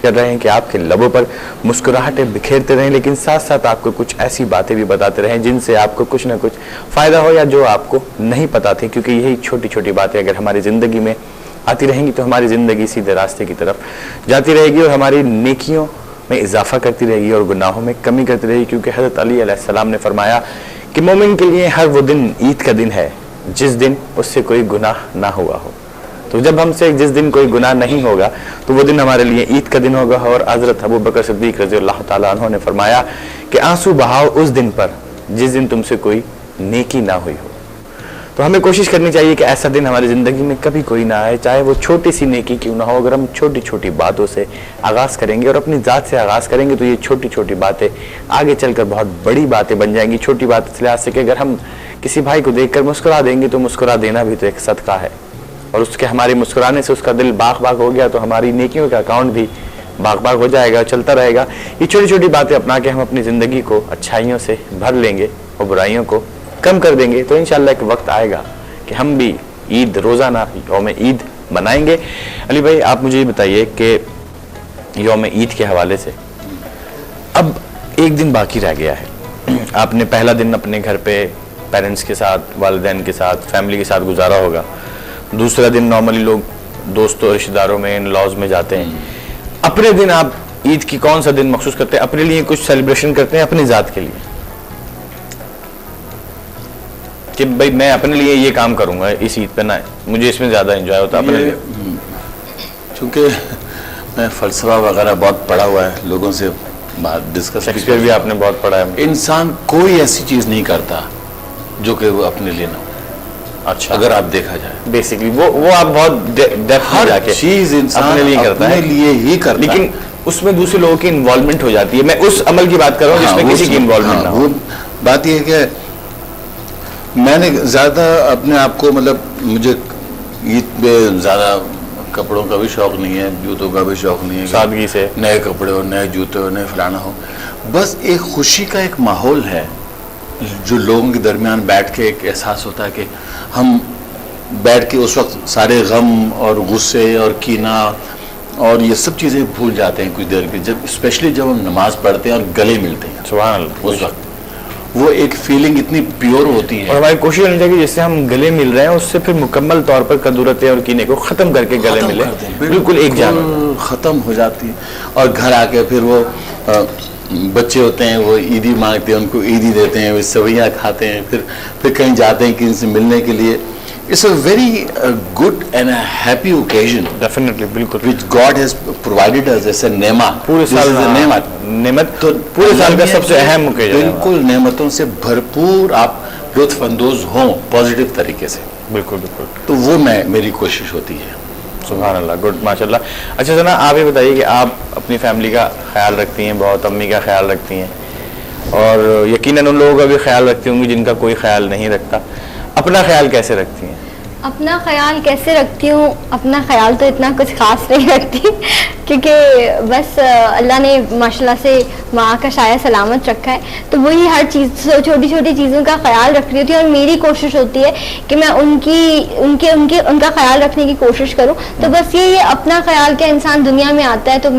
کر رہے ہیں کہ آپ کے لبوں پر مسکراہٹیں بکھیرتے رہیں، لیکن ساتھ ساتھ آپ کو کچھ ایسی باتیں بھی بتاتے رہیں جن سے آپ کو کچھ نہ کچھ فائدہ ہو یا جو آپ کو نہیں پتا تھی، کیونکہ یہی چھوٹی چھوٹی باتیں اگر ہماری زندگی میں آتی رہیں گی تو ہماری زندگی سیدھے راستے کی طرف جاتی رہے گی اور ہماری نیکیوں میں اضافہ کرتی رہے گی اور گناہوں میں کمی کرتی رہے گی، کیونکہ حضرت علی علیہ السلام نے فرمایا کہ مومن کے لیے ہر وہ دن عید کا دن ہے جس دن اس سے کوئی گناہ نہ ہوا ہو۔ تو جب ہم سے جس دن کوئی گناہ نہیں ہوگا تو وہ دن ہمارے لیے عید کا دن ہوگا، اور حضرت ابوبکر صدیق رضی اللہ تعالیٰ عنہ نے فرمایا کہ آنسو بہاؤ اس دن پر جس دن تم سے کوئی نیکی نہ ہوئی ہو۔ تو ہمیں کوشش کرنی چاہیے کہ ایسا دن ہماری زندگی میں کبھی کوئی نہ آئے، چاہے وہ چھوٹی سی نیکی کیوں نہ ہو۔ اگر ہم چھوٹی چھوٹی باتوں سے آغاز کریں گے اور اپنی ذات سے آغاز کریں گے تو یہ چھوٹی چھوٹی باتیں آگے چل کر بہت بڑی باتیں بن جائیں گی۔ چھوٹی بات اس لحاظ سے کہ اگر ہم کسی بھائی کو دیکھ کر مسکرا دیں گے تو مسکرا دینا بھی تو ایک صدقہ ہے، اور اس کے ہمارے مسکرانے سے اس کا دل باغ باغ ہو گیا تو ہماری نیکیوں کا اکاؤنٹ بھی باغ باغ ہو جائے گا، چلتا رہے گا۔ یہ چھوٹی چھوٹی باتیں اپنا کے ہم اپنی زندگی کو اچھائیوں سے بھر لیں گے اور برائیوں کو کم کر دیں گے تو انشاءاللہ ایک وقت آئے گا کہ ہم بھی عید روزانہ یوم عید منائیں گے۔ علی بھائی آپ مجھے یہ بتائیے کہ یوم عید کے حوالے سے اب ایک دن باقی رہ گیا ہے، آپ نے پہلا دن اپنے گھر پہ پیرنٹس کے ساتھ، والدین کے ساتھ، فیملی کے ساتھ گزارا ہوگا، دوسرا دن نارملی لوگ دوستوں رشتہ داروں میں ان لاز میں جاتے ہیں۔ اپنے دن آپ عید کی کون سا دن مخصوص کرتے ہیں؟ اپنے لیے کچھ سیلیبریشن کرتے ہیں اپنی ذات کے لیے کہ بھائی میں اپنے لیے یہ کام کروں گا اس عید پہ، نہ مجھے اس میں زیادہ انجوائے ہوتا ہے اپنے لیے؟ چونکہ میں فلسفہ وغیرہ بہت پڑھا ہوا ہے، لوگوں سے بات ڈسکس، شیکسپیئر بھی آپ نے بہت پڑھا ہے۔ انسان کوئی ایسی چیز نہیں کرتا جو کہ وہ اپنے لیے نہ ہو۔ اچھا، اگر آپ دیکھا جائے بیسکلی وہ آپ بہت ڈیپتھ میں جا کے چیز انسان اپنے لیے کرتا ہے، اپنے لیے ہی کرتا ہے، لیکن اس میں دوسرے لوگوں کی انوالومنٹ ہو جاتی ہے۔ میں اس عمل کی بات کر رہا ہوں جس میں کسی کی انوالومنٹ نہ ہو۔ وہ بات یہ ہے کہ میں نے زیادہ اپنے آپ کو مطلب مجھے عید پہ زیادہ کپڑوں کا بھی شوق نہیں ہے، جوتوں کا بھی شوق نہیں ہے، سادگی سے نئے کپڑے ہو، نئے جوتے ہو، نئے فلانا ہو، بس ایک خوشی کا ایک ماحول ہے جو لوگوں کے درمیان بیٹھ کے ایک احساس ہوتا ہے کہ ہم بیٹھ کے اس وقت سارے غم اور غصے اور کینہ اور یہ سب چیزیں بھول جاتے ہیں کچھ دیر کے، جب اسپیشلی جب ہم نماز پڑھتے ہیں اور گلے ملتے ہیں سبحان اللہ، اس وقت وہ ایک فیلنگ اتنی پیور ہوتی ہے۔ اور ہماری کوشش ہونی چاہیے کہ جس سے ہم گلے مل رہے ہیں اس سے پھر مکمل طور پر کدورتیں اور کینے کو ختم کر کے گلے ملے، بالکل ایک جان ختم ہو جاتی ہے۔ اور گھر آ کے پھر وہ بچے ہوتے ہیں وہ عیدی مانگتے ہیں، ان کو عیدی دیتے ہیں، وہ سویاں کھاتے ہیں، پھر کہیں جاتے ہیں کسی سے ملنے کے لیے۔ It's a very good and a happy occasion. Definitely, بالکل. Which God has provided us as a نعمت. پورے سال نعمت تو پورے سال کا سب سے اہم اوکیزن ہے۔ بالکل نعمتوں سے بھرپور آپ لطف اندوز ہوں پازیٹیو طریقے سے۔ بالکل بالکل، تو وہ میری کوشش ہوتی ہے۔ سبحان اللہ، گڈ، ماشاء اللہ۔ اچھا جناب آپ یہ بتائیے کہ آپ اپنی فیملی کا خیال رکھتی ہیں، بہت امی کا خیال رکھتی ہیں، اور یقیناً ان لوگوں کا بھی خیال رکھتی ہوں گی جن کا کوئی خیال نہیں رکھتا۔ اپنا خیال کیسے رکھتی ہیں؟ اپنا خیال کیسے رکھتی ہوں؟ اپنا خیال تو اتنا کچھ خاص نہیں رکھتی کیونکہ بس اللہ نے ماشاءاللہ سے ماں کا شاید سلامت رکھا ہے، تو وہی ہر چیز چھوٹی چھوٹی چیزوں کا خیال رکھ رہی ہوتی ہے، اور میری کوشش ہوتی ہے کہ میں ان کا خیال رکھنے کی کوشش کروں۔ تو بس یہ اپنا خیال کیا، انسان دنیا میں آتا ہے تو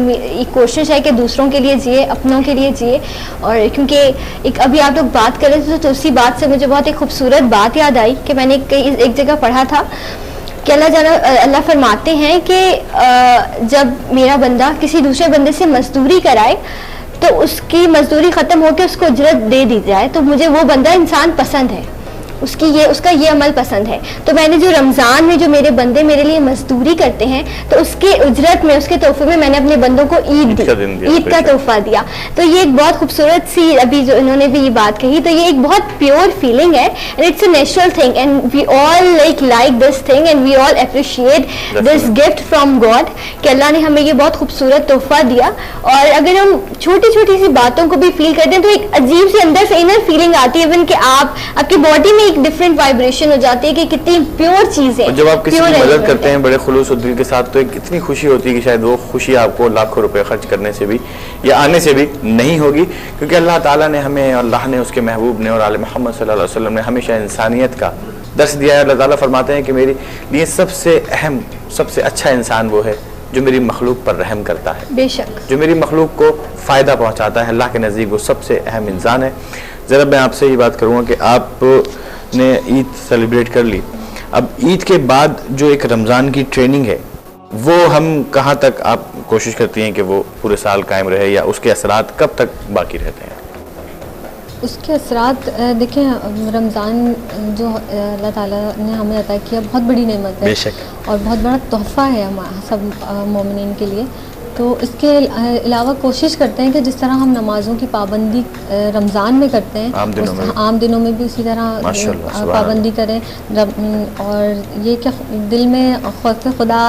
کوشش ہے کہ دوسروں کے لیے جیے، اپنوں کے لیے جیے۔ اور کیونکہ ایک ابھی آپ لوگ بات کریں تو اسی بات سے مجھے بہت ایک خوبصورت بات یاد آئی کہ میں نے ایک جگہ پڑھا تھا کہ اللہ فرماتے ہیں کہ جب میرا بندہ کسی دوسرے بندے سے مزدوری کرائے تو اس کی مزدوری ختم ہو کے اس کو اجرت دے دی جائے تو مجھے وہ بندہ انسان پسند ہے، اس کا یہ عمل پسند ہے۔ تو میں نے جو رمضان میں جو میرے بندے میرے لیے مزدوری کرتے ہیں تو اس کے اجرت میں، اس کے تحفے میں نے اپنے بندوں کو عید کا تحفہ دیا۔ تو یہ ایک بہت خوبصورت سی، ابھی جو انہوں نے بھی یہ بات کہی، تو یہ ایک بہت پیور فیلنگ ہے، and it's a natural thing, and we all like this thing, and we all appreciate this gift from God کہ اللہ نے ہمیں یہ بہت خوبصورت تحفہ دیا۔ اور اگر ہم چھوٹی چھوٹی سی باتوں کو بھی فیل کرتے ہیں تو ایک عجیب سی اندر سے انر فیلنگ آتی ہے، ایون کہ آپ کی باڈی میں ڈفرنٹ وائبریشن ہو جاتی ہے کہ کتنی پیور چیز ہے۔ جب آپ کسی کی مدد کرتے ہیں بڑے خلوص و دل کے ساتھ تو ایک اتنی خوشی ہوتی ہے کہ شاید وہ خوشی آپ کو لاکھوں روپے خرچ کرنے سے بھی یا آنے سے بھی نہیں ہوگی، کیونکہ اللہ تعالیٰ نے ہمیں، اللہ نے، اس کے محبوب نے اور آل محمد صلی اللہ علیہ وسلم نے ہمیشہ انسانیت کا درس دیا ہے۔ اللہ تعالیٰ فرماتے ہیں کہ میرے لیے سب سے اہم، سب سے اچھا انسان وہ ہے جو میری مخلوق پر رحم کرتا ہے، بے شک. جو میری مخلوق کو فائدہ پہنچاتا ہے، اللہ کے نزدیک وہ سب سے اہم انسان ہے. ذرا میں آپ سے یہ بات کروں گا کہ آپ نے عید سیلیبریٹ کر لی، اب عید کے بعد جو ایک رمضان کی ٹریننگ ہے وہ ہم کہاں تک آپ کوشش کرتی ہیں کہ وہ پورے سال قائم رہے، یا اس کے اثرات کب تک باقی رہتے ہیں؟ اس کے اثرات دیکھیں، رمضان جو اللہ تعالیٰ نے ہمیں عطا کیا بہت بڑی نعمت ہے، بے شک، اور بہت بڑا تحفہ ہے سب مومنین کے لیے. تو اس کے علاوہ کوشش کرتے ہیں کہ جس طرح ہم نمازوں کی پابندی رمضان میں کرتے ہیں، عام دنوں میں بھی اسی طرح پابندی کریں، اور یہ کہ دل میں خوف خدا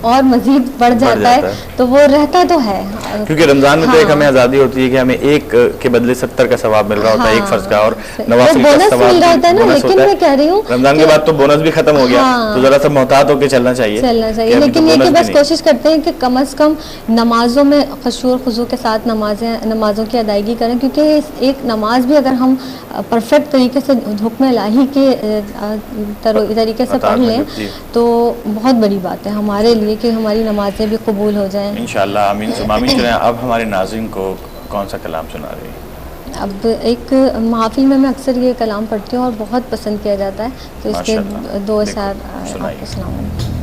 اور مزید بڑھ جاتا ہے تو وہ رہتا تو ہے، کیونکہ رمضان میں تو ایک ہمیں آزادی ہوتی ہے کہ ہمیں ایک کے بدلے 70 کا ثواب مل رہا ہوتا ہے، ایک فرض کا، اور نوافل کا ثواب مل رہا ہوتا ہے نا. لیکن میں کہہ رہی ہوں رمضان کے بعد تو بونس بھی ختم ہو گیا، تو ذرا سا محتاط ہو کے چلنا چاہیے. لیکن یہ کہ بس کوشش کرتے ہیں کہ کم از کم نمازوں میں خشوع و خضوع کے ساتھ نمازوں کی ادائیگی کریں، کیونکہ ایک نماز بھی اگر ہم پرفیکٹ طریقے سے حکم الہی کے طریقے سے پڑھ لیں تو بہت بڑی بات ہے ہمارے لیے کہ ہماری نمازیں بھی قبول ہو جائیں انشاءاللہ. آمین ثم آمین. چلیں اب ہمارے ناظرین کو کون سا کلام سنا رہی ہیں؟ اب ایک محافل میں اکثر یہ کلام پڑھتی ہوں اور بہت پسند کیا جاتا ہے، تو اس کے 2 اشعار آپ کو سناؤں گی.